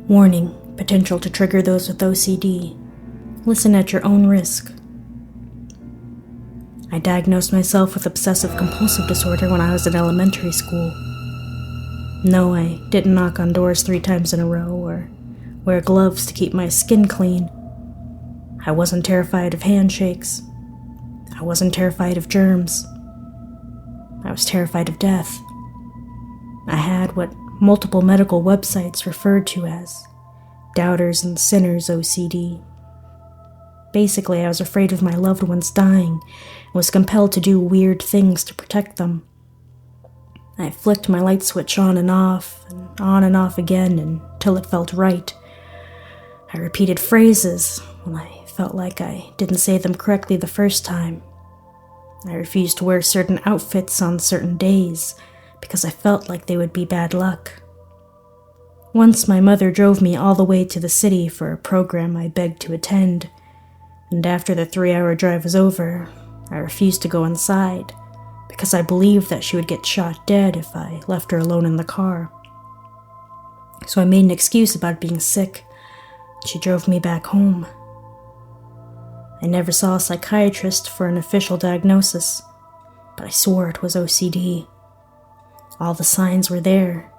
Warning, potential to trigger those with OCD. Listen at your own risk. I diagnosed myself with obsessive-compulsive disorder when I was in elementary school. No, I didn't knock on doors 3 times in a row or wear gloves to keep my skin clean. I wasn't terrified of handshakes. I wasn't terrified of germs. I was terrified of death. I had what multiple medical websites referred to as doubters and sinners OCD. Basically, I was afraid of my loved ones dying and was compelled to do weird things to protect them. I flicked my light switch on and off again until it felt right. I repeated phrases when I felt like I didn't say them correctly the first time. I refused to wear certain outfits on certain days because I felt like they would be bad luck. Once my mother drove me all the way to the city for a program I begged to attend, and after the 3-hour drive was over, I refused to go inside because I believed that she would get shot dead if I left her alone in the car. So I made an excuse about being sick. She drove me back home. I never saw a psychiatrist for an official diagnosis, but I swore it was OCD. All the signs were there,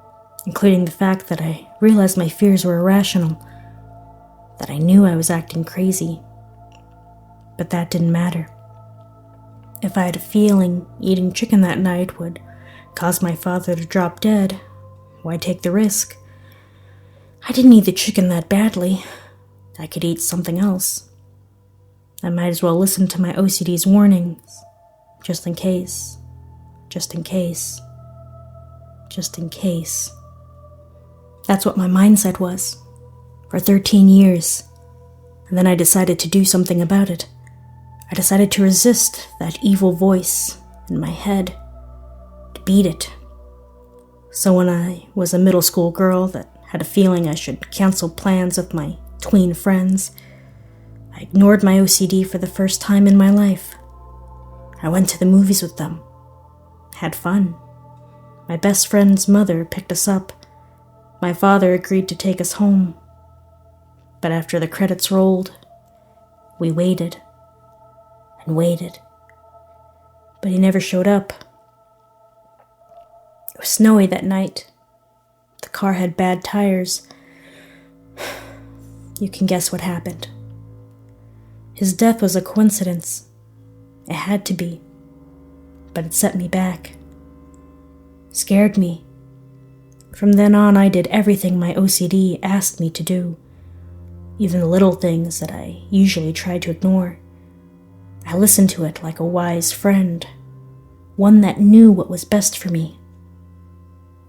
including the fact that I realized my fears were irrational, that I knew I was acting crazy. But that didn't matter. If I had a feeling eating chicken that night would cause my father to drop dead, why take the risk? I didn't need the chicken that badly. I could eat something else. I might as well listen to my OCD's warnings, just in case, just in case, just in case. That's what my mindset was, for 13 years, and then I decided to do something about it. I decided to resist that evil voice in my head, to beat it. So when I was a middle school girl that had a feeling I should cancel plans with my tween friends, I ignored my OCD for the first time in my life. I went to the movies with them, had fun. My best friend's mother picked us up. My father agreed to take us home. But after the credits rolled, we waited and waited. But he never showed up. It was snowy that night. The car had bad tires. You can guess what happened. His death was a coincidence. It had to be. But it set me back. Scared me. From then on, I did everything my OCD asked me to do. Even the little things that I usually tried to ignore. I listened to it like a wise friend. One that knew what was best for me.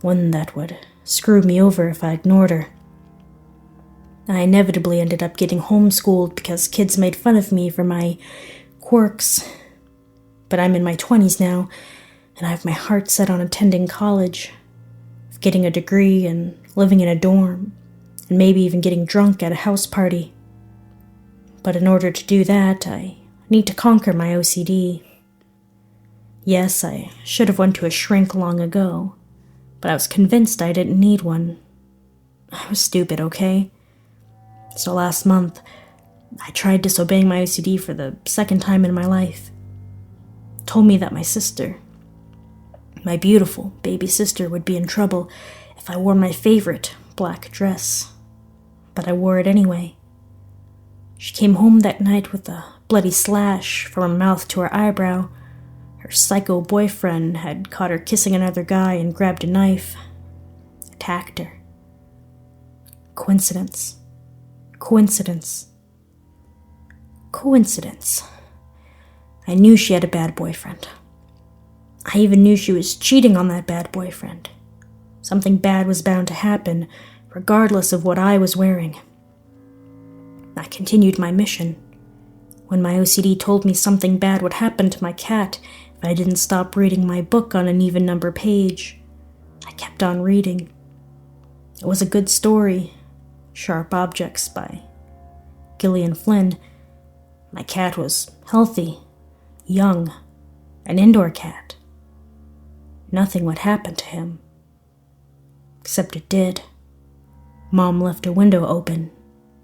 One that would screw me over if I ignored her. I inevitably ended up getting homeschooled because kids made fun of me for my quirks. But I'm in my 20s now, and I have my heart set on attending college, getting a degree and living in a dorm, and maybe even getting drunk at a house party. But in order to do that, I need to conquer my OCD. Yes, I should have went to a shrink long ago, but I was convinced I didn't need one. I was stupid, okay? So last month, I tried disobeying my OCD for the second time in my life. It told me that my sister, my beautiful baby sister, would be in trouble if I wore my favorite black dress. But I wore it anyway. She came home that night with a bloody slash from her mouth to her eyebrow. Her psycho boyfriend had caught her kissing another guy and grabbed a knife, attacked her. Coincidence. Coincidence. Coincidence. I knew she had a bad boyfriend. I even knew she was cheating on that bad boyfriend. Something bad was bound to happen, regardless of what I was wearing. I continued my mission. When my OCD told me something bad would happen to my cat if I didn't stop reading my book on an even number page, I kept on reading. It was a good story. Sharp Objects by Gillian Flynn. My cat was healthy, young, an indoor cat. Nothing would happen to him. Except it did. Mom left a window open,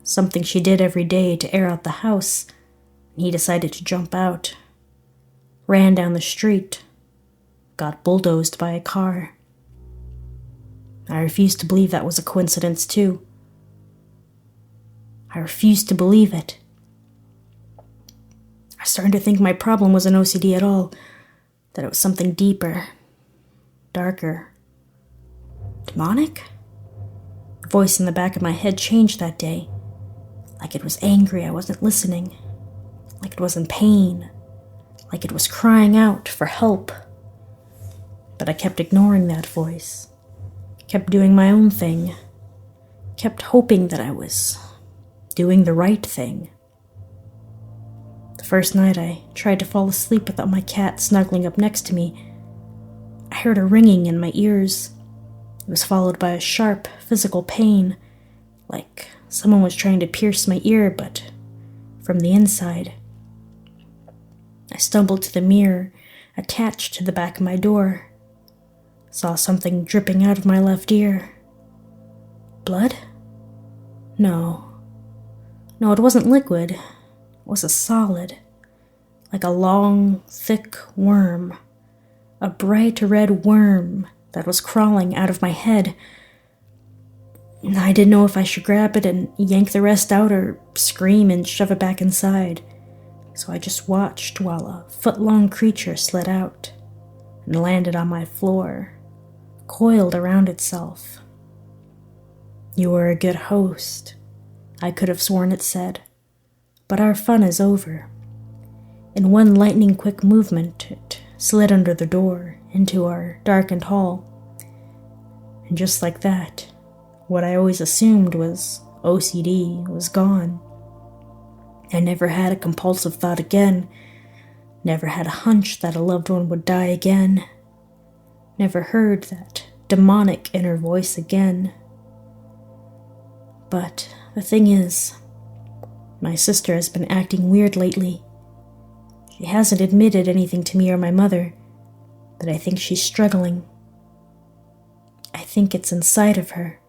something she did every day to air out the house, and he decided to jump out. Ran down the street, got bulldozed by a car. I refused to believe that was a coincidence, too. I refused to believe it. I was starting to think my problem wasn't OCD at all, that it was something deeper, darker, demonic? The voice in the back of my head changed that day, like it was angry I wasn't listening, like it was in pain, like it was crying out for help. But I kept ignoring that voice, kept doing my own thing, kept hoping that I was doing the right thing. The first night I tried to fall asleep without my cat snuggling up next to me. I heard a ringing in my ears. It was followed by a sharp, physical pain, like someone was trying to pierce my ear, but from the inside. I stumbled to the mirror attached to the back of my door. Saw something dripping out of my left ear. Blood? No, it wasn't liquid. It was a solid, like a long, thick worm. A bright red worm that was crawling out of my head. I didn't know if I should grab it and yank the rest out or scream and shove it back inside. So I just watched while a foot-long creature slid out and landed on my floor, coiled around itself. "You were a good host," I could have sworn it said, "but our fun is over." In one lightning-quick movement, it slid under the door into our darkened hall. And just like that, what I always assumed was OCD was gone. I never had a compulsive thought again, never had a hunch that a loved one would die again, never heard that demonic inner voice again. But the thing is, my sister has been acting weird lately. She hasn't admitted anything to me or my mother, but I think she's struggling. I think it's inside of her.